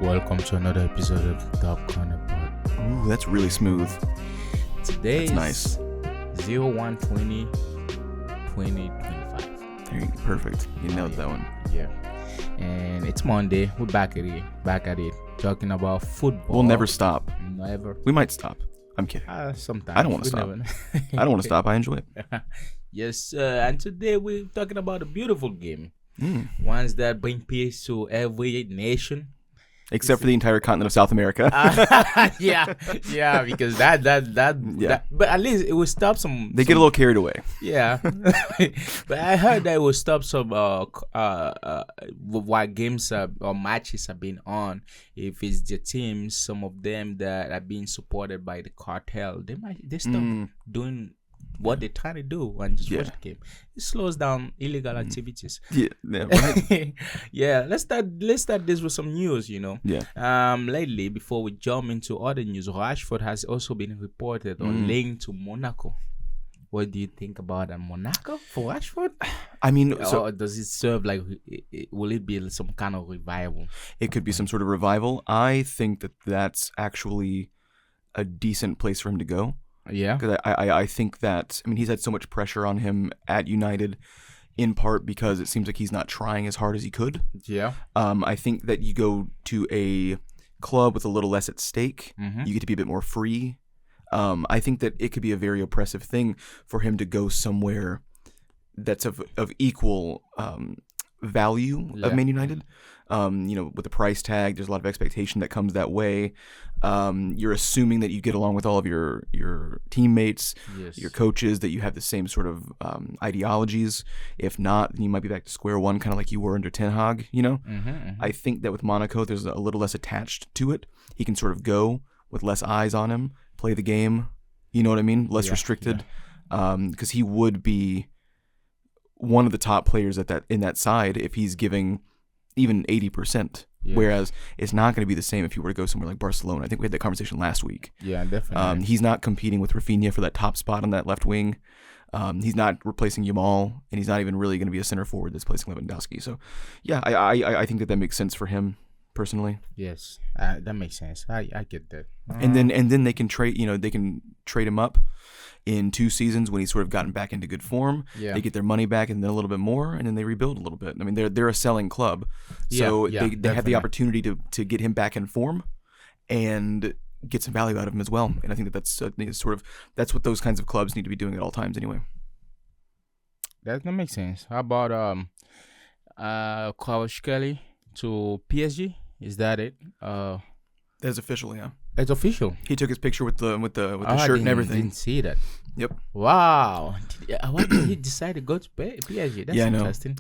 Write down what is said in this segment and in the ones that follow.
Welcome to another episode of the Top Corner Pod. Ooh, that's really smooth. Today That's is nice. 01/20/2025. There you go. Perfect. You nailed that one. Yeah. And it's Monday. We're back at it, talking about football. We'll never stop. Never. We might stop. I'm kidding. Sometimes. I don't want to We stop. never know. I don't want to stop. I enjoy it. Yes, sir. And today we're talking about a beautiful game. Mm. Ones that bring peace to every nation. Except for the entire continent of South America. yeah, because that, but at least it will stop some. They get a little carried away. Yeah, but I heard that it will stop some while games or matches have been on. If it's the teams, some of them that are being supported by the cartel, they stop doing what they're trying to do and just watch the game. It slows down illegal activities. Yeah, right. Yeah, let's start this with some news, Yeah. Lately, before we jump into other news, Rashford has also been reported or linked to Monaco. What do you think about Monaco for Rashford? I mean, or does it serve will it be some kind of revival? It could be some sort of revival. I think that that's actually a decent place for him to go. Yeah, because I think that, I mean, he's had so much pressure on him at United, in part because it seems like he's not trying as hard as he could. Yeah. I think that you go to a club with a little less at stake, Mm-hmm. you get to be a bit more free. I think that it could be a very oppressive thing for him to go somewhere that's of equal value of Man United. With the price tag, there's a lot of expectation that comes that way. You're assuming that you get along with all of your teammates, Yes. your coaches, that you have the same sort of ideologies. If not, then you might be back to square one, kind of like you were under Ten Hag, Mm-hmm. I think that with Monaco, there's a little less attached to it. He can sort of go with less eyes on him, play the game, you know what I mean? Less restricted. Because he would be one of the top players in that side if he's giving even 80%. Yes. Whereas it's not going to be the same if you were to go somewhere like Barcelona. I think we had that conversation last week. Yeah, definitely. He's not competing with Rafinha for that top spot on that left wing. He's not replacing Yamal, and he's not even really going to be a center forward that's placing Lewandowski. So, yeah, I think that makes sense for him personally. Yes, that makes sense. I get that. And then they can trade. They can trade him up in 2 seasons when he's sort of gotten back into good form. Yeah. They get their money back and then a little bit more, and then they rebuild a little bit. I mean, they're a selling club, so they have the definitely. opportunity to get him back in form and get some value out of him as well. And I think that's what those kinds of clubs need to be doing at all times anyway. That makes sense. How about Kvaratskhelia to PSG? Is that it? That's official, yeah. It's official. He took his picture with the shirt and everything. I didn't see that. Yep. Wow. Why did he decide to go to PSG? That's interesting.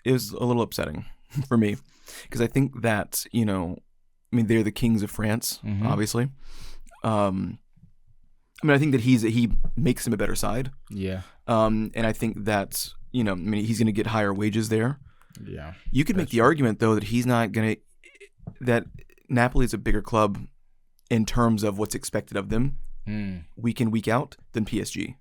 It was a little upsetting for me because I think that they're the kings of France, obviously. I think that he makes him a better side. Yeah. And I think that he's going to get higher wages there. Yeah. You could make the argument though that he's not going to that Napoli is a bigger club in terms of what's expected of them week in, week out than PSG.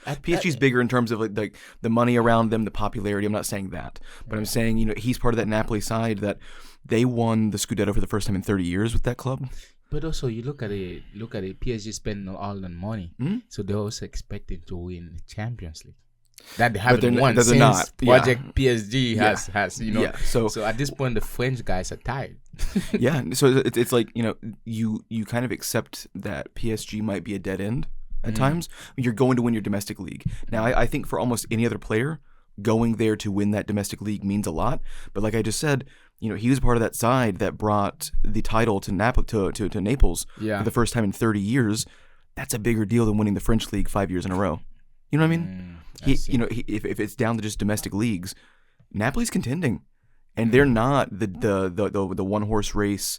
PSG's bigger in terms of like the money around them, the popularity. I'm not saying that, but I'm saying he's part of that Napoli side that they won the Scudetto for the first time in 30 years with that club. But also, you look at it. PSG spending all the money, so they're also expecting to win the Champions League. That they haven't won since Project PSG has. Yeah. So at this point, the French guys are tired. Yeah. So it's like you kind of accept that PSG might be a dead end at times. You're going to win your domestic league. Now, I think for almost any other player, going there to win that domestic league means a lot. But like I just said, he was part of that side that brought the title to Naples for the first time in 30 years. That's a bigger deal than winning the French league 5 years in a row. You know what I mean? If it's down to just domestic leagues, Napoli's contending, and they're not the one horse race,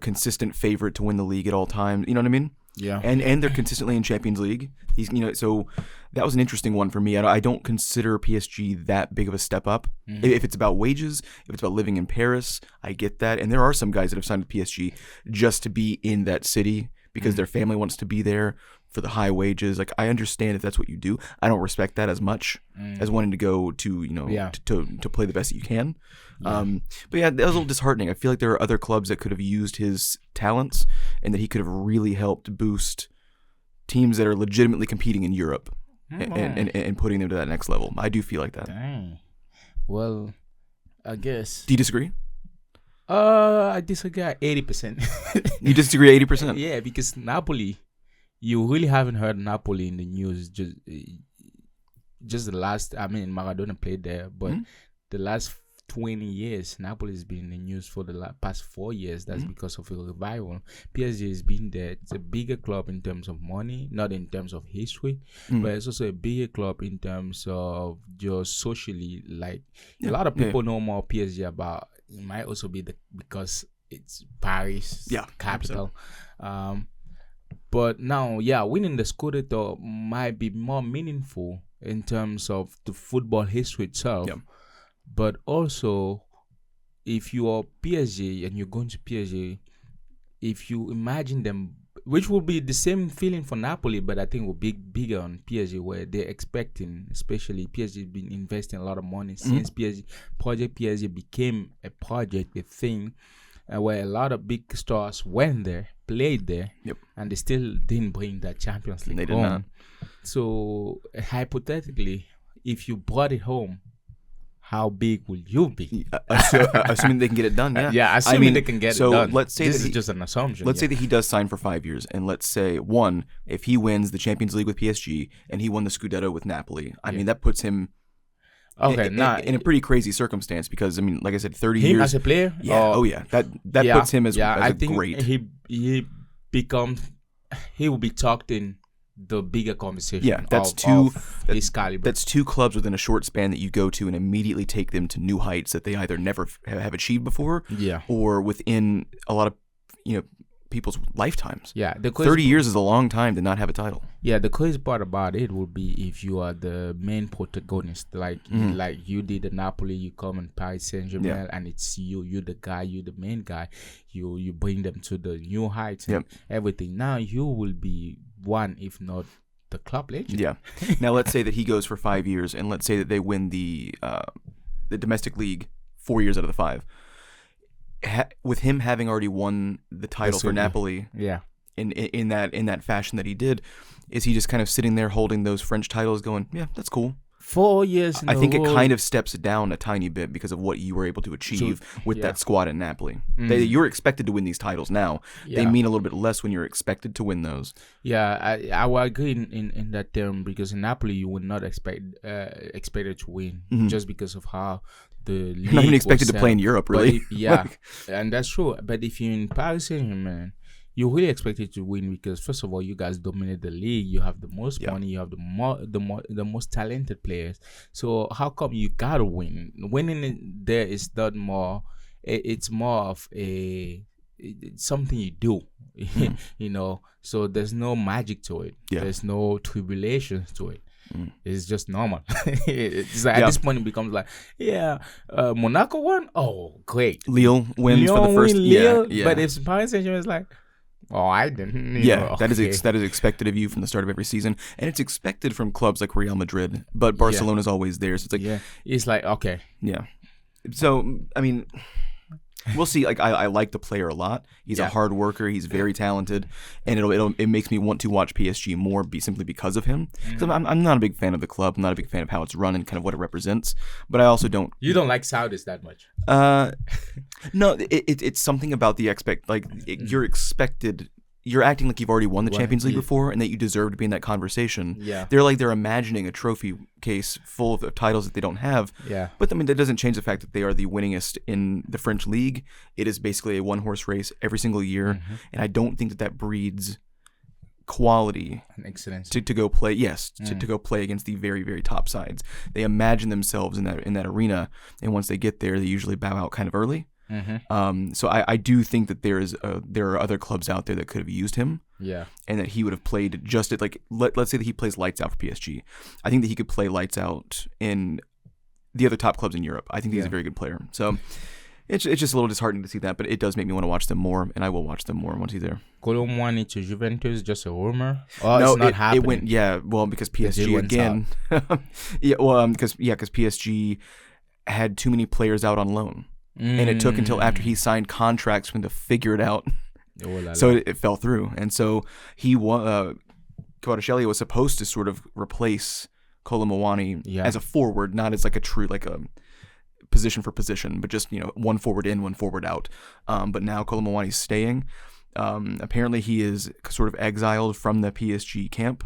consistent favorite to win the league at all times. You know what I mean? Yeah. And they're consistently in Champions League. So that was an interesting one for me. I don't consider PSG that big of a step up. If it's about wages, if it's about living in Paris, I get that. And there are some guys that have signed with PSG just to be in that city because their family wants to be there for the high wages. Like, I understand if that's what you do. I don't respect that as much as wanting to go to, to play the best that you can. But yeah, that was a little disheartening. I feel like there are other clubs that could have used his talents and that he could have really helped boost teams that are legitimately competing in Europe and putting them to that next level. I do feel like that. Dang. Well, I guess. Do you disagree? I disagree at 80%. You disagree 80%? Yeah, because Napoli, you really haven't heard Napoli in the news just the last. I mean, Maradona played there, but the last 20 years, Napoli has been in the news for the past 4 years. That's because of a revival. PSG has been there. It's a bigger club in terms of money, not in terms of history, but it's also a bigger club in terms of just socially. Like, a lot of people know more PSG about. It might also be because it's Paris, capital. But now, winning the Scudetto might be more meaningful in terms of the football history itself. Yeah. But also, if you are PSG and you're going to PSG, if you imagine them, which will be the same feeling for Napoli, but I think will be bigger on PSG, where they're expecting, especially PSG has been investing a lot of money since Project PSG became a project, a thing, where a lot of big stars went there, played there, and they still didn't bring that Champions League home. They did not. So, hypothetically, if you brought it home, how big will you be? Assuming they can get it done, yeah. Yeah, assuming they can get it done. Let's say this is just an assumption. Let's say that he does sign for 5 years, and let's say, if he wins the Champions League with PSG, and he won the Scudetto with Napoli, I mean, that puts him in a pretty crazy circumstance because, I mean, like I said, 30 years. Him as a player? Yeah, that puts him as I a think great. He will be talked in the bigger conversation. Yeah, that's his caliber. That's two clubs within a short span that you go to and immediately take them to new heights that they either never have achieved before, or within a lot of people's lifetimes. Yeah, 30 years is a long time to not have a title. Yeah, the crazy part about it would be if you are the main protagonist, like you did at Napoli, you come in Paris Saint-Germain, and it's you're the guy, you're the main guy. You bring them to the new heights and everything. Now you will be one, if not the club legend. Yeah. Now let's say that he goes for 5 years, and let's say that they win the domestic league 4 years out of the 5. With him having already won the title for Napoli, in that fashion that he did, is he just kind of sitting there holding those French titles, going, "Yeah, that's cool." 4 years. I think it kind of steps down a tiny bit because of what you were able to achieve with that squad in Napoli. You're expected to win these titles now. They mean a little bit less when you're expected to win those. Yeah, I will agree in that term, because in Napoli you would not expected to win just because of how the league. You're not even expected to play in Europe, really. And that's true. But if you're in Paris Saint-Germain, you really expected to win because, first of all, you guys dominate the league. You have the most money. You have the most talented players. So how come you gotta win? Winning there is not more. It's more of it's something you do, So there's no magic to it. Yeah. There's no tribulations to it. It's just normal. It's like at this point it becomes like, Monaco won. Oh, great. Lille wins for the first. Lille, but if Paris Saint-Germain is like, oh, I didn't. That is expected of you from the start of every season, and it's expected from clubs like Real Madrid. But Barcelona's always there, so it's like, it's like okay, So I mean, we'll see. Like I like the player a lot. He's a hard worker. He's very talented, and it makes me want to watch PSG more, simply because of him. Because I'm not a big fan of the club. I'm not a big fan of how it's run and kind of what it represents. But I also don't. You don't like Saudis that much. No, it's something about the you're expected. You're acting like you've already won the Champions League before and that you deserve to be in that conversation. Yeah. They're imagining a trophy case full of titles that they don't have. Yeah. But I mean, that doesn't change the fact that they are the winningest in the French league. It is basically a one-horse race every single year. And I don't think that breeds quality and excellence to go play. Yes, to go play against the very, very top sides. They imagine themselves in that arena, and once they get there, they usually bow out kind of early. So I do think that there are other clubs out there that could have used him. Yeah. And that he would have played just at let's say that he plays lights out for PSG. I think that he could play lights out in the other top clubs in Europe. I think he's a very good player. So It's just a little disheartening to see that, but it does make me want to watch them more, and I will watch them more once he's there. Colomwani to Juventus, just a rumor? Oh, No, it's not happening. it went, well, because PSG went again. Because PSG had too many players out on loan. And it took until after he signed contracts for him to figure it out. So it fell through. And so Kvaratskhelia was supposed to sort of replace Colomwani as a forward, not as like a true, like a position for position, but just, one forward in, one forward out. But now Colomwani's staying. Apparently he is sort of exiled from the PSG camp.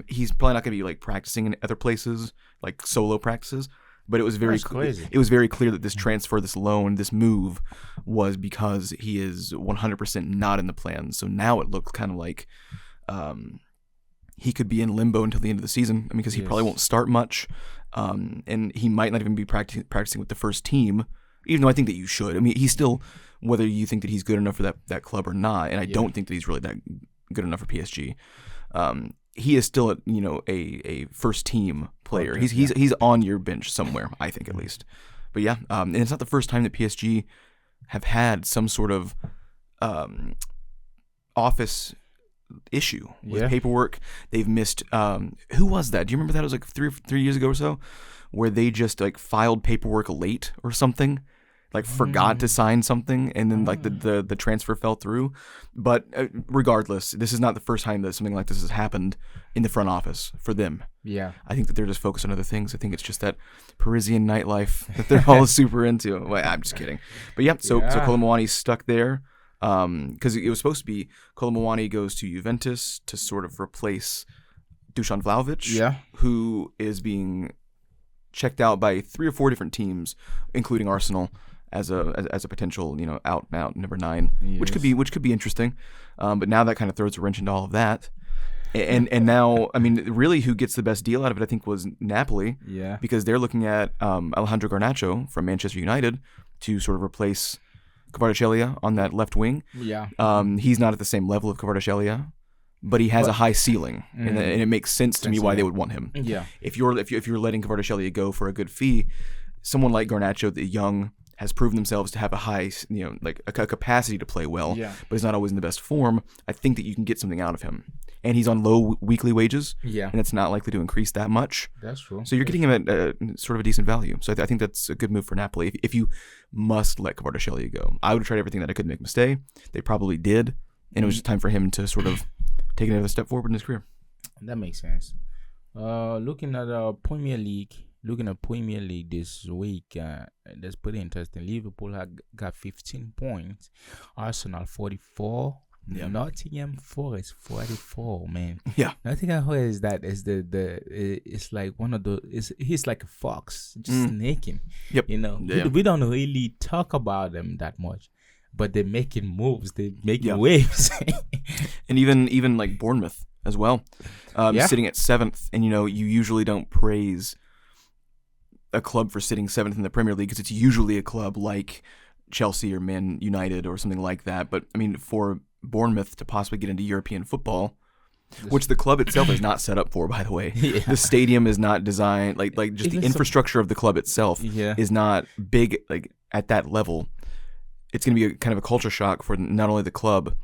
He's probably not going to be like practicing in other places, like solo practices. But it was very clear that this transfer, this loan, this move was because he is 100% not in the plans. So now it looks kind of like he could be in limbo until the end of the season. I mean, because he probably won't start much, and he might not even be practicing with the first team. Even though I think that you should. I mean, he's still, whether you think that he's good enough for that club or not, and I don't think that he's really that good enough for PSG. He is still a first team player. Okay, he's on your bench somewhere, I think at least. But yeah, and it's not the first time that PSG have had some sort of office issue with paperwork. They've missed. Who was that? Do you remember that? It was like three years ago or so, where they just like filed paperwork late or something. Like forgot to sign something, and then like the transfer fell through. But regardless, this is not the first time that something like this has happened in the front office for them. Yeah, I think that they're just focused on other things. I think it's just that Parisian nightlife that they're all super into. Well, I'm just kidding. But yeah, so Colomwani's stuck there because it was supposed to be Colomwani goes to Juventus to sort of replace Dusan Vlahovic, who is being checked out by 3 or 4 different teams, including Arsenal, as a potential, out and out number 9, which could be interesting. But now that kind of throws a wrench into all of that. And now, I mean, really, who gets the best deal out of it, I think, was Napoli. Yeah. Because they're looking at Alejandro Garnacho from Manchester United to sort of replace Kvaratskhelia on that left wing. Yeah. He's not at the same level of Kvaratskhelia, but he has a high ceiling, and it makes sense to me why they would want him. Yeah. If you're letting Kvaratskhelia go for a good fee, someone like Garnacho, the young, has proven themselves to have a high, like a capacity to play well, but he's not always in the best form. I think that you can get something out of him. And he's on low weekly wages, and it's not likely to increase that much. That's true. So you're getting him at sort of a decent value. So I think that's a good move for Napoli. If you must let Kvaratskhelia go, I would have tried everything that I could make him stay. They probably did, and it was just time for him to sort of take another step forward in his career. That makes sense. Looking at Premier League this week, that's pretty interesting. Liverpool got 15 points, Arsenal 44. Yeah. Nottingham Forest 44, man. Yeah, Nottingham Forest it's like one of those. He's like a fox, just snaking. Yep. We don't really talk about them that much, but they're making moves. They're making waves. And even like Bournemouth as well, sitting at 7th. And you usually don't praise a club for sitting 7th in the Premier League because it's usually a club like Chelsea or Man United or something like that. But I mean, for Bournemouth to possibly get into European football, which the club itself is not set up for, by the way. The stadium is not designed like just the infrastructure of the club itself is not big like at that level. It's going to be kind of a culture shock for not only the club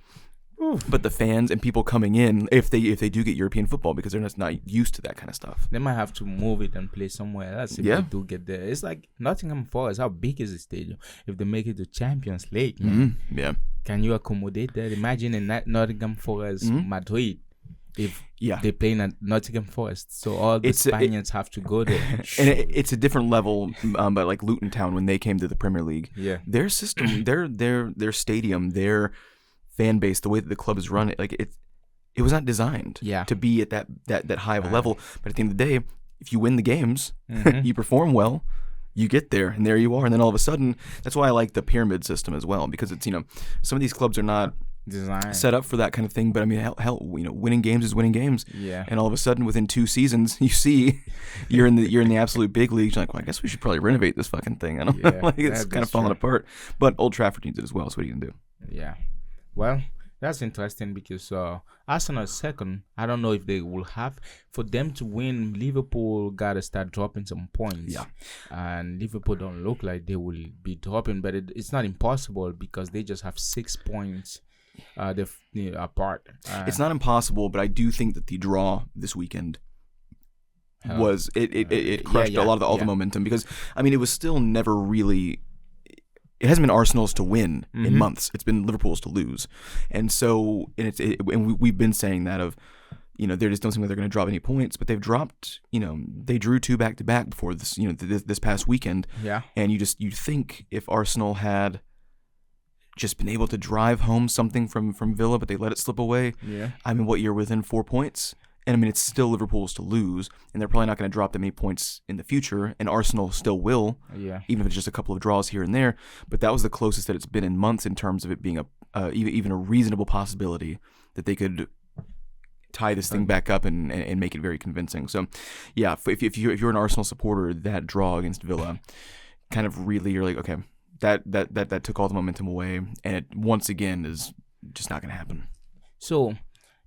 but the fans and people coming in if they do get European football, because they're just not used to that kind of stuff. They might have to move it and play somewhere else if they do get there. It's like Nottingham Forest. How big is the stadium? If they make it to Champions League, man, can you accommodate that? Imagine in Nottingham Forest, Madrid, if they play in Nottingham Forest, so all the Spaniards have to go there. And it's a different level, but like Luton Town, when they came to the Premier League, their system, their stadium, their fan base, the way that the club is run, like it was not designed to be at that high of a level. But at the end of the day, if you win the games, you perform well, you get there, and there you are. And then all of a sudden, that's why I like the pyramid system as well, because it's some of these clubs are not designed, set up for that kind of thing. But I mean, hell, winning games is winning games. Yeah. And all of a sudden, within 2 seasons, you see you're in the absolute big leagues. You're like, well, I guess we should probably renovate this fucking thing. I don't know, like it's kind of falling apart. But Old Trafford needs it as well. So what are you gonna do? Yeah. Well, That's interesting because Arsenal is second. I don't know if they will have for them to win. Liverpool gotta start dropping some points. Yeah. And Liverpool don't look like they will be dropping, but it's not impossible because they just have 6 points. Apart. It's not impossible, but I do think that the draw this weekend was it crushed a lot of all the momentum because I mean it was still never really. It hasn't been Arsenal's to win in months. It's been Liverpool's to lose, and so we've been saying that of, you know, they just don't seem like they're going to drop any points, but they've dropped. You know, they drew 2 back to back before this. You know, this past weekend. Yeah, and you think if Arsenal had just been able to drive home something from Villa, but they let it slip away. Yeah, I mean, what, you're within 4 points. And I mean, it's still Liverpool's to lose, and they're probably not going to drop that many points in the future, and Arsenal still will, even if it's just a couple of draws here and there. But that was the closest that it's been in months in terms of it being even a reasonable possibility that they could tie this thing back up and make it very convincing. So, yeah, if you're an Arsenal supporter, that draw against Villa, kind of really, you're like, okay, that took all the momentum away, and it once again is just not going to happen. So,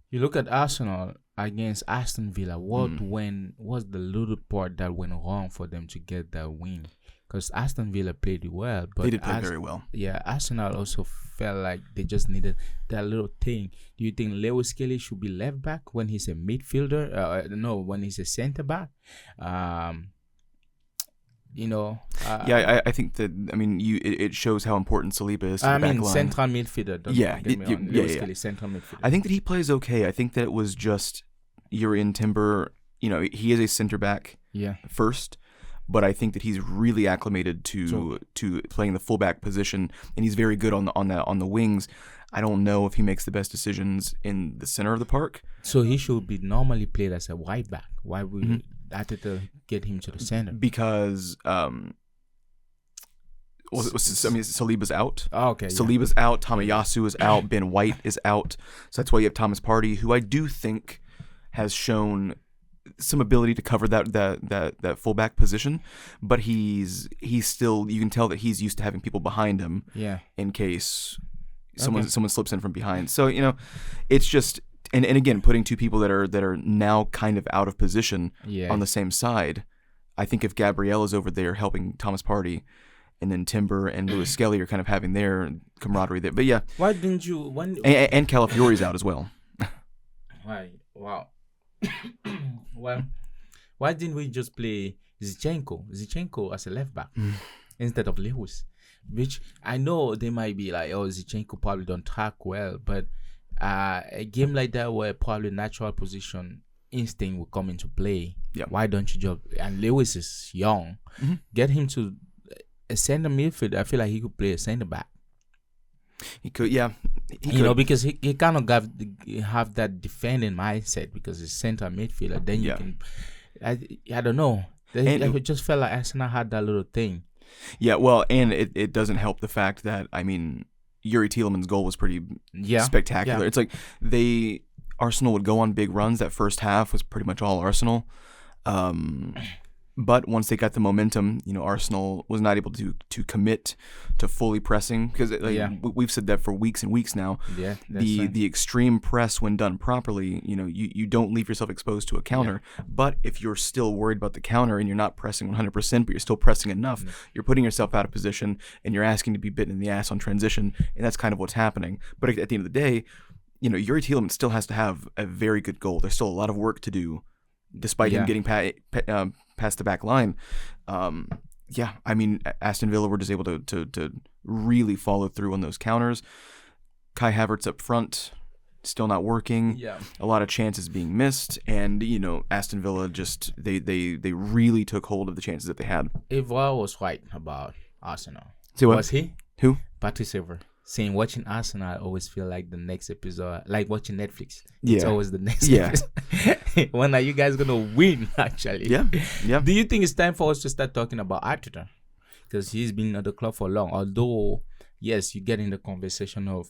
you look at Arsenal against Aston Villa. What was the little part that went wrong for them to get that win? Because Aston Villa played well, but they did play very well. Yeah, Arsenal also felt like they just needed that little thing. Do you think Lewis Kelly should be left back when he's a midfielder? No, when he's a centre back. You know. I think that. I mean, it shows how important Saliba is to the back line. Central midfielder. Lewis Kelly, central midfielder. I think that he plays okay. I think that it was just Urian Timber. You know, he is a center back. Yeah. First, but I think that he's really acclimated to playing the fullback position, and he's very good on the wings. I don't know if he makes the best decisions in the center of the park. So he should be normally played as a wide back. Why would Arteta get him to the center? Because Saliba's out. Oh, okay. Saliba's out. Tomiyasu is out. Ben White is out. So that's why you have Thomas Partey, who I do think has shown some ability to cover that fullback position, but he's still, you can tell that he's used to having people behind him. Yeah. In case someone slips in from behind. So, you know, it's just. And again, putting 2 people that are now kind of out of position on the same side. I think if Gabriel is over there helping Thomas Partey, and then Timber and Lewis Skelly are kind of having their camaraderie there. But yeah, why didn't you? And Calafiori's out as well. Why? Wow. Well, why didn't we just play Zinchenko as a left back instead of Lewis? Which I know they might be like, oh, Zinchenko probably don't track well, but. A game like that where probably natural position instinct will come into play. Yeah. Why don't you just, and Lewis is young, get him to a center midfield. I feel like he could play a center back. He could, yeah. You know, because he kind of have that defending mindset because he's center midfielder. Then you can, I don't know. I just felt like Arsenal had that little thing. Yeah, well, and it doesn't help the fact that, I mean, Yuri Tielemans' goal was pretty spectacular. Yeah. It's like Arsenal would go on big runs. That first half was pretty much all Arsenal. But once they got the momentum, you know, Arsenal was not able to commit to fully pressing because we've said that for weeks and weeks now. Yeah, the extreme press, when done properly, you know, you don't leave yourself exposed to a counter. Yeah. But if you're still worried about the counter and you're not pressing 100%, but you're still pressing enough, you're putting yourself out of position and you're asking to be bitten in the ass on transition, and that's kind of what's happening. But at the end of the day, you know, Yuri Tielemans still has to have a very good goal. There's still a lot of work to do, despite him getting past the back line. I mean, Aston Villa were just able to really follow through on those counters. Kai Havertz up front, still not working. Yeah. A lot of chances being missed, and you know, Aston Villa just they really took hold of the chances that they had. Ivor was right about Arsenal. So what? Was he? Who? Patrice Evra. Saying watching Arsenal, I always feel like the next episode, like watching Netflix. It's always the next episode. When are you guys gonna win? Actually, yeah. Do you think it's time for us to start talking about Arteta? Because he's been at the club for long. Although, yes, you get in the conversation of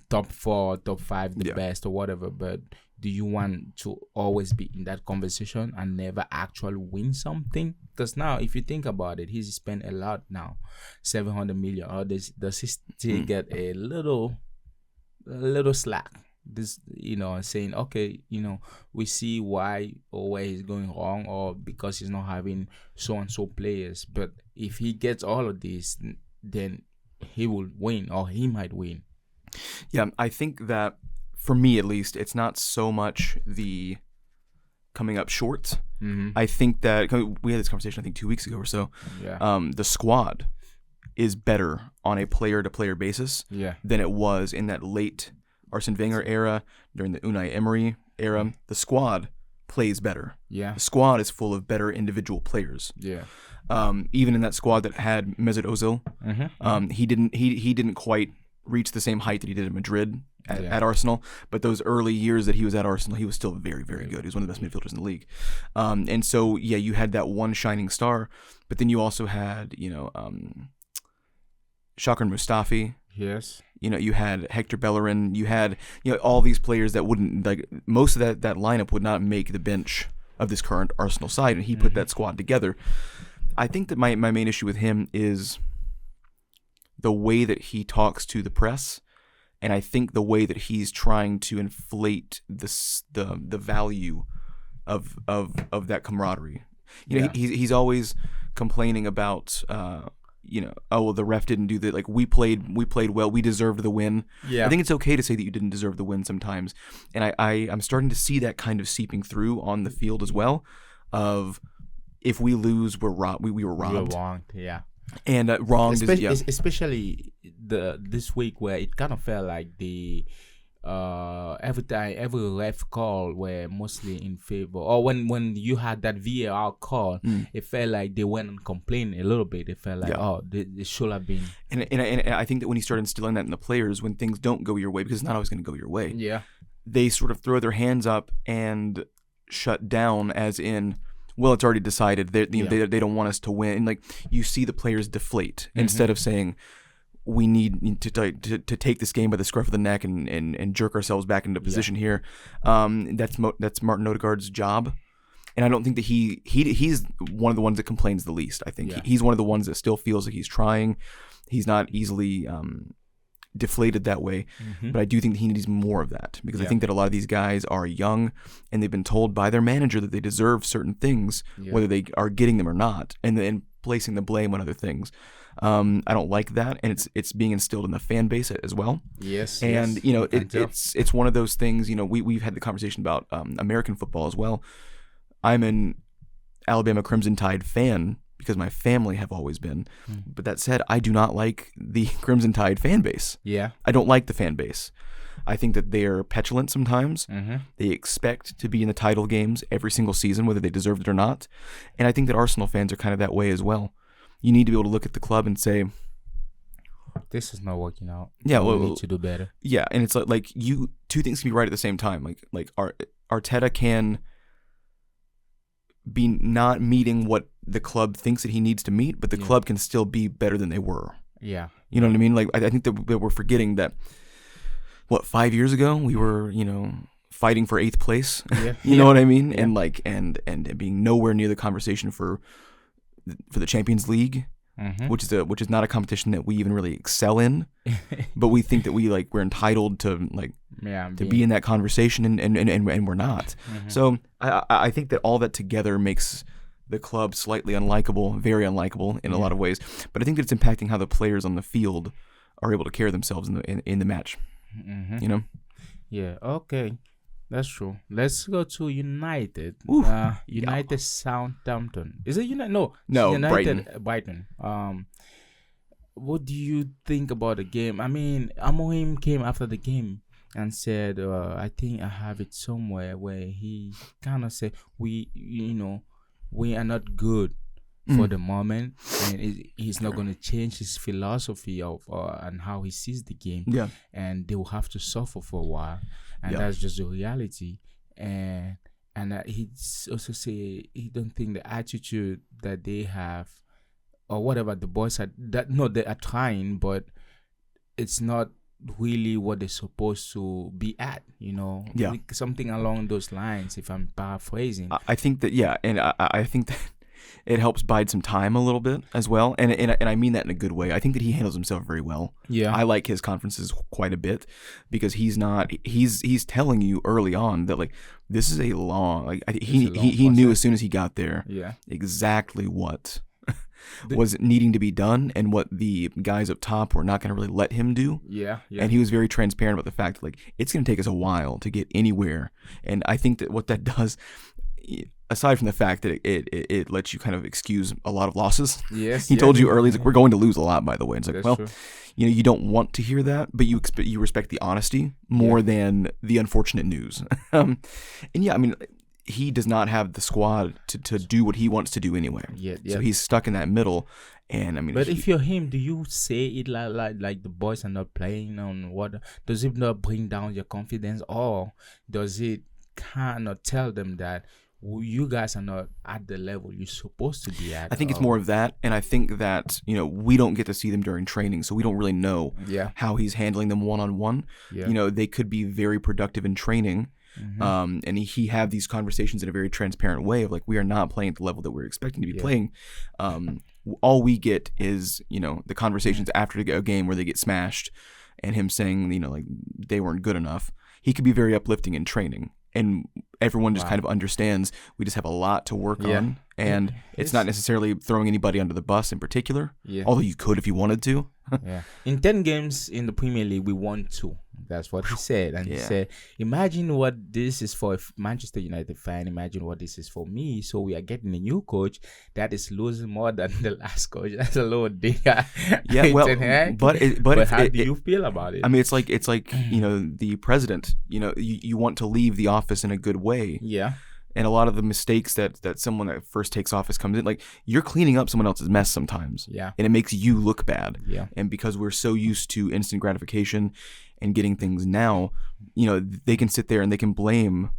top 4, top 5, the best or whatever. But do you want to always be in that conversation and never actually win something? Because now, if you think about it, he's spent a lot now, 700 million. Or does he still get a little a little slack. This, saying, okay, we see why or where he's going wrong, or because he's not having so and so players. But if he gets all of this, then he will win, or he might win. Yeah, I think that for me at least, it's not so much the coming up short. I think that we had this conversation, I think 2 weeks ago or so. Yeah. The squad is better on a player-to-player basis than it was in that late Arsene Wenger era, during the Unai Emery era. The squad plays better. Yeah. The squad is full of better individual players. Yeah. Even in that squad that had Mesut Ozil, he didn't quite reach the same height that he did at Madrid at Arsenal, but those early years that he was at Arsenal, he was still very, very good. He was one of the best midfielders in the league. And so, yeah, you had that one shining star, but then you also had, Shakir Mustafi. Yes. You had Hector Bellerin. You had, all these players that wouldn't, like, most of that lineup would not make the bench of this current Arsenal side, and he put that squad together. I think that my main issue with him is the way that he talks to the press, and I think the way that he's trying to inflate the value of that camaraderie. He's always complaining about oh, well, the ref didn't do that. Like, we played well. We deserved the win. Yeah. I think it's okay to say that you didn't deserve the win sometimes, and I'm starting to see that kind of seeping through on the field as well. Of if we lose, we're robbed. We were robbed. We're wronged. Yeah. And wronged, especially this week, where it kind of felt like the every ref call were mostly in favor, or when you had that VAR call, it felt like they went and complained a little bit. It felt like they should have been. And I think that when you start instilling that in the players, when things don't go your way, because it's not always going to go your way, they sort of throw their hands up and shut down, as in, well, it's already decided. They don't want us to win. And, like, you see the players deflate instead of saying, we need to take this game by the scruff of the neck and jerk ourselves back into position here. That's Martin Odegaard's job, and I don't think that he's one of the ones that complains the least. I think he's one of the ones that still feels like he's trying. He's not easily deflated that way, but I do think that he needs more of that, because I think that a lot of these guys are young and they've been told by their manager that they deserve certain things, whether they are getting them or not, and then placing the blame on other things. I don't like that, and it's being instilled in the fan base as well. Yes, and it's one of those things. We've had the conversation about American football as well. I'm an Alabama Crimson Tide fan because my family have always been. But that said, I do not like the Crimson Tide fan base. Yeah, I don't like the fan base. I think that they're petulant sometimes. They expect to be in the title games every single season, whether they deserve it or not. And I think that Arsenal fans are kind of that way as well. You need to be able to look at the club and say, this is not working out. Yeah, we need to do better. Yeah, and it's like two things can be right at the same time. Like Arteta can be not meeting what the club thinks that he needs to meet, but the club can still be better than they were. Yeah. You know what I mean? Like, I think that we're forgetting that, 5 years ago we were, fighting for 8th place. Yeah. You know what I mean? Yeah. And being nowhere near the conversation for the Champions League, which is not a competition that we even really excel in, but we think that we're entitled to be in that conversation, and we're not. So I think that all that together makes the club slightly unlikable, very unlikable in a lot of ways. But I think that it's impacting how the players on the field are able to carry themselves in the match. Yeah. Okay. That's true. Let's go to United. United Southampton. Is it United? No, United Brighton. What do you think about the game? I mean, Amorim came after the game and said, I think I have it somewhere, where he kind of said, we are not good for the moment, and he's not going to change his philosophy of and how he sees the game. Yeah, and they will have to suffer for a while, and that's just the reality. And he also say he don't think the attitude that they have, or whatever the boys are, they are trying, but it's not really what they're supposed to be at. Something along those lines. If I'm paraphrasing, I think that and I think that it helps bide some time a little bit as well, and I mean that in a good way. I think that he handles himself very well. Yeah. I like his conferences quite a bit because he's telling you early on that like this is a long like he knew as soon as he got there exactly what was needing to be done and what the guys up top were not going to really let him do. Yeah. And he was very transparent about the fact that like it's going to take us a while to get anywhere. And I think that what that does, aside from the fact that it lets you kind of excuse a lot of losses. Yes. He told you early, he's like, we're going to lose a lot, by the way. And it's like, That's well, true. you know, you don't want to hear that, but you respect the honesty more than the unfortunate news. And yeah, I mean, he does not have the squad to do what he wants to do anyway. Yeah. So he's stuck in that middle. And I mean, but if you're him, do you say it like the boys are not playing on what? Does it not bring down your confidence, or does it kind of tell them that you guys are not at the level you're supposed to be at? I think it's more of that, and I think that, you know, we don't get to see them during training, so we don't really know how he's handling them one-on-one. You know, they could be very productive in training. And he had these conversations in a very transparent way of like, we are not playing at the level that we're expecting to be playing. All we get is, you know, the conversations after a game where they get smashed and him saying, you know, like they weren't good enough. He could be very uplifting in training, and everyone just kind of understands we just have a lot to work on, and it's not necessarily throwing anybody under the bus in particular, although you could if you wanted to. In 10 games in the Premier League, we won 2. That's what he said. And he said, imagine what this is for a Manchester United fan. Imagine what this is for me. So we are getting a new coach that is losing more than the last coach. That's a little digger. Yeah, well, but how do you feel about it? I mean, it's like you know, the president. You know, you want to leave the office in a good way. Yeah. And a lot of the mistakes that someone that first takes office comes in, like you're cleaning up someone else's mess sometimes. Yeah. And it makes you look bad. Yeah. And because we're so used to instant gratification and getting things now, you know, they can sit there and they can blame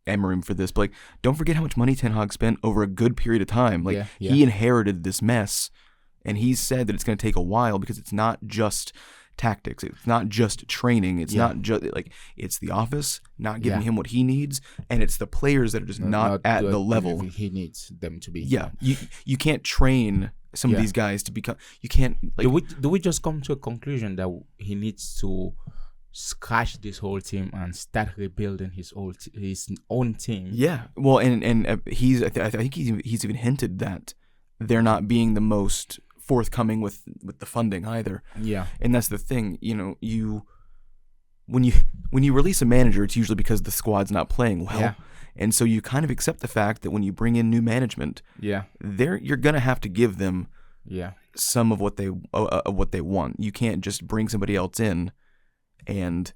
Emery for this. But like, don't forget how much money Ten Hag spent over a good period of time. Like he inherited this mess, and he's said that it's going to take a while because it's not just tactics, it's not just training, it's not just like it's the office not giving him what he needs, and it's the players that are just not at the level he needs them to be. You can't train some of these guys to become, you can't like, do we just come to a conclusion that he needs to scratch this whole team and start rebuilding his own team? Well, and I think he's even hinted that they're not being the most forthcoming with the funding either. And that's the thing, you know, when you release a manager, it's usually because the squad's not playing well. And so you kind of accept the fact that when you bring in new management, you're gonna have to give them some of what they want. You can't just bring somebody else in and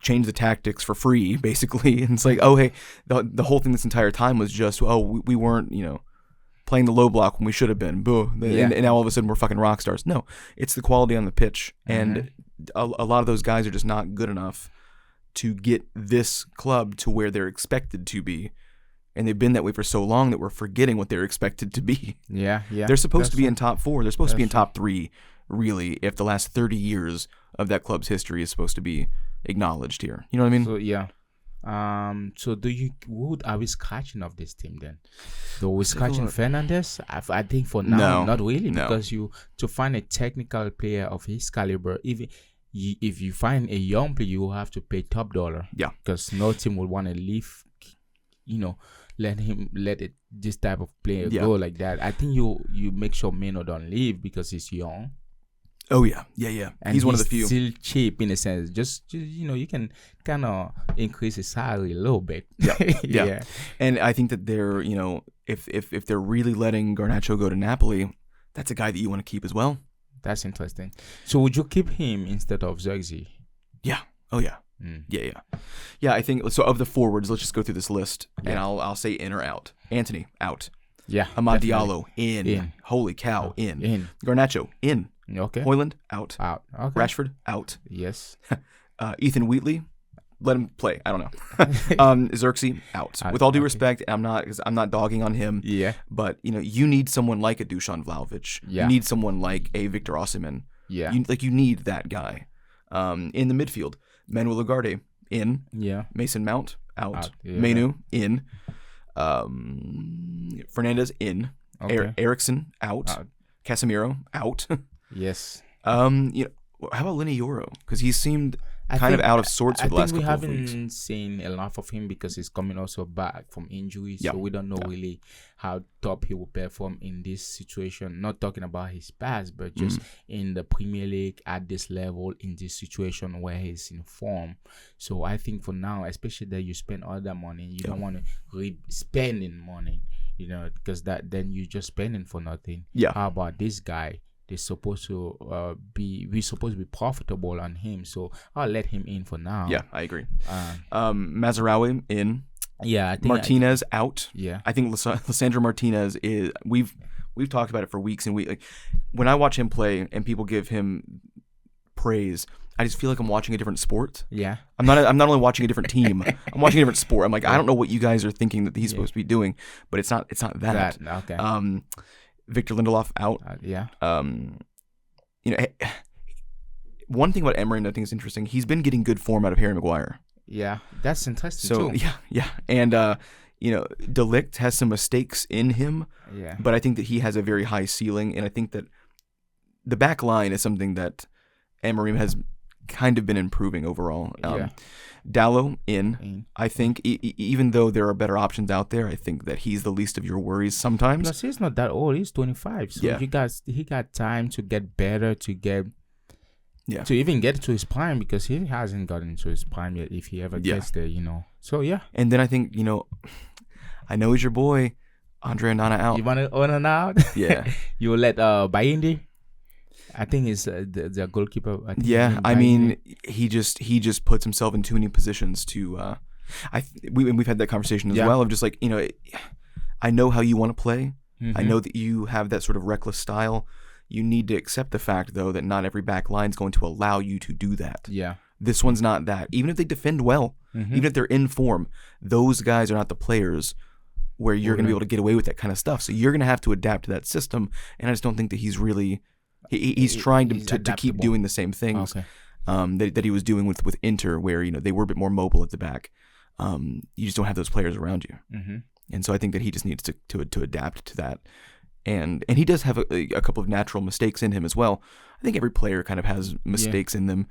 change the tactics for free, basically. And it's like, oh hey, the whole thing this entire time was just, we weren't, you know, playing the low block when we should have been. Boo. And now all of a sudden we're fucking rock stars. No, it's the quality on the pitch. And a lot of those guys are just not good enough to get this club to where they're expected to be. And they've been that way for so long that we're forgetting what they're expected to be. They're supposed to be in top 4. They're supposed to be in top 3, really, if the last 30 years of that club's history is supposed to be acknowledged here. You know what I mean? So who are we scratching of this team then? So we're scratching Fernandes? I think for now, not really, because to find a technical player of his caliber, even if you find a young player, you will have to pay top dollar. Because no team will want to leave, you know, let this type of player go like that. I think you make sure Meno don't leave because he's young. Oh yeah. And he's one of the few. Still cheap in a sense. Just you know, you can kind of increase his salary a little bit. Yeah. And I think that they're, you know, if they're really letting Garnacho go to Napoli, that's a guy that you want to keep as well. That's interesting. So would you keep him instead of Zirkzee? Yeah. Oh yeah. Yeah. I think so. Of the forwards, let's just go through this list, and I'll say in or out. Anthony out. Amad Diallo in. Holy cow, in. Garnacho in. Okay. Højlund out. Okay. Rashford out. Yes. Ethan Wheatley, let him play. I don't know. Zirkzee out. With all due respect, I'm not dogging on him. But you know, you need someone like a Dusan Vlahovic. You need someone like a Victor Osimhen. You need that guy. In the midfield, Manuel Ugarte in. Mason Mount out. Menu in. Fernandes in. Okay. Eriksson out. Casemiro out. Yes. You know, how about Lenny Yoro? Because he seemed kind of out of sorts for the last couple of weeks. I think we haven't seen enough of him because he's coming also back from injury, Yeah. so we don't know really how top he will perform in this situation. Not talking about his past, but just in the Premier League at this level, in this situation where he's in form. So I think for now, especially that you spend all that money, you don't want to spending money, you know, because that then you're just spending for nothing. Yeah. How about this guy? We're supposed to be profitable on him, so I'll let him in for now. Yeah, I agree. Mazraoui in. Yeah, I think Martinez out. Yeah, I think Lisandro Martinez is. We've talked about it for weeks, and when I watch him play and people give him praise, I just feel like I'm watching a different sport. Yeah, I'm not only watching a different team. I'm watching a different sport. I'm like, I don't know what you guys are thinking that he's supposed to be doing, but it's not that. Okay. Victor Lindelof out. Yeah. You know, one thing about Emery I think is interesting. He's been getting good form out of Harry Maguire. Yeah, that's interesting So too. yeah, and you know, De Ligt has some mistakes in him. Yeah. But I think that he has a very high ceiling, and I think that the back line is something that Emery has kind of been improving overall. Dallo in. I think even though there are better options out there, I think that he's the least of your worries sometimes. Plus, he's not that old. He's 25. So he got time to get better, to even get to his prime, because he hasn't gotten to his prime yet if he ever gets there, you know. So, yeah. And then I think, you know, I know he's your boy, Andre Onana out. You want to Onana out? Yeah. You will let Bayindi? I think he's the goalkeeper. I mean, he just puts himself in too many positions to. We've had that conversation as well of just like, you know, I know how you want to play. I know that you have that sort of reckless style. You need to accept the fact, though, that not every back line is going to allow you to do that. Yeah. This one's not that. Even if they defend well, even if they're in form, those guys are not the players where you're going to be able to get away with that kind of stuff. So you're going to have to adapt to that system. And I just don't think that he's really. He's trying to keep doing the same things that he was doing with Inter, where, you know, they were a bit more mobile at the back. You just don't have those players around you, and so I think that he just needs to adapt to that. And he does have a couple of natural mistakes in him as well. I think every player kind of has mistakes in them.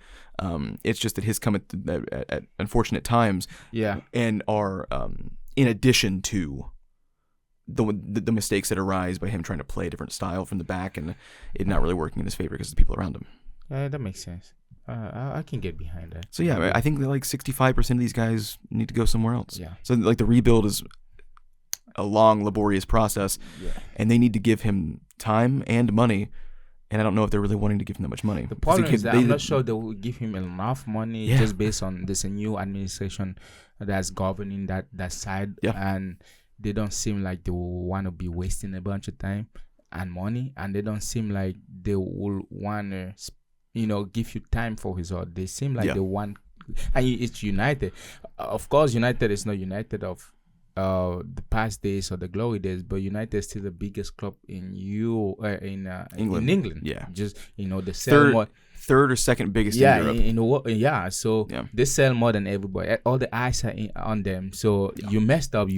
It's just that his come at unfortunate times, and are in addition to the mistakes that arise by him trying to play a different style from the back and it not really working in his favor because of the people around him. That makes sense. I can get behind that. So yeah, I think that like 65% of these guys need to go somewhere else. Yeah. So like the rebuild is a long, laborious process, and they need to give him time and money. And I don't know if they're really wanting to give him that much money. The problem is that I'm not sure they will give him enough money just based on this new administration that's governing that side. Yeah. And they don't seem like they will want to be wasting a bunch of time and money, and they don't seem like they will want to, you know, give you time for result. They seem like they want, and it's United. Of course, United is not United of the past days or the glory days, but United is still the biggest club in England. In England, just, you know, they sell more. Third or second biggest in Europe. So they sell more than everybody. All the eyes are on them. So you messed up.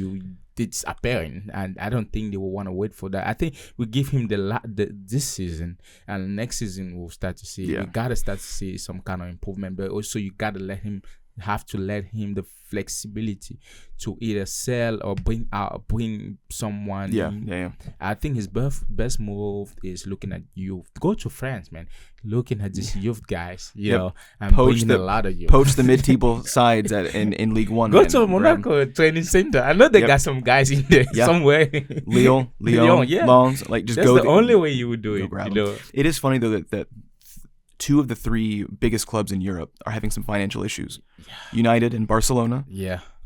It's apparent, and I don't think they will want to wait for that. I think we give him this season, and next season we'll start to see. We gotta start to see some kind of improvement, but also you gotta let him the flexibility to either sell or bring someone in. I think his best move is looking at youth. Go to France, man. Looking at these youth guys, you know, and bringing a lot of youth. Poach the mid-table sides in League One. Go to Monaco training center. I know they got some guys in there somewhere. Lyon, Lens, like just That's go. That's the only way you would do it. You know? It is funny though that two of the three biggest clubs in Europe are having some financial issues. United and Barcelona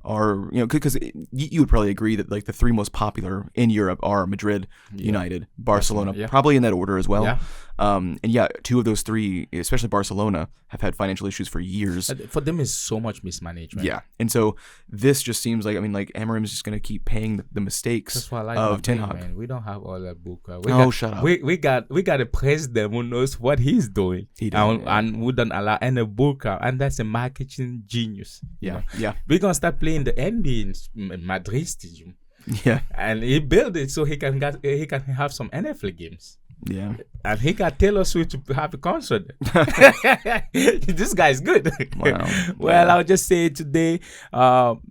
are, you know, because you would probably agree that like the three most popular in Europe are Madrid, United, Barcelona, probably in that order as well. And two of those three, especially Barcelona, have had financial issues for years. For them, is so much mismanagement. Yeah, and so this just seems like, I mean, like Amorim is just going to keep paying the mistakes of Ten Hag. Man. We don't have all that book. Shut up. We got a president who knows what he's doing, and who don't allow any book, and that's a marketing genius. Yeah. We're gonna start playing the NBA in Madrid Stadium. Yeah. And he built it so he can have some NFL games. Yeah. And he got Taylor Swift to have a concert. This guy's good. Wow. Well, I'll just say today,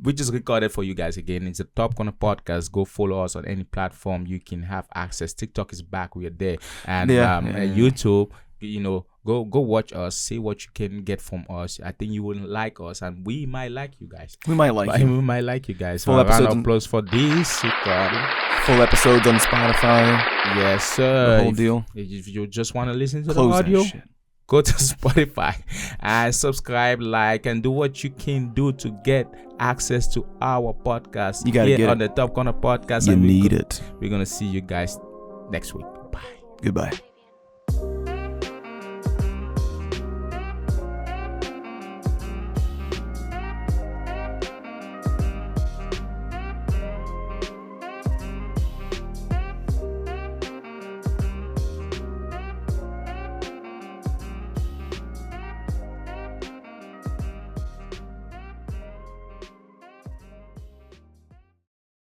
we just recorded for you guys again. It's a Top Corner podcast. Go follow us on any platform you can have access. TikTok is back. We are there. And YouTube, go watch us. See what you can get from us. I think you will like us, and we might like you guys. We might like you. We might like you guys. Full episodes. Round of applause for this. Full episodes on Spotify. Yes, sir. The whole deal. If you just want to listen to Close the audio, that shit. go to Spotify and subscribe, like, and do what you can do to get access to our podcast. You gotta here get on it. the Top Corner podcast. You and need it. We're gonna see you guys next week. Bye. Goodbye.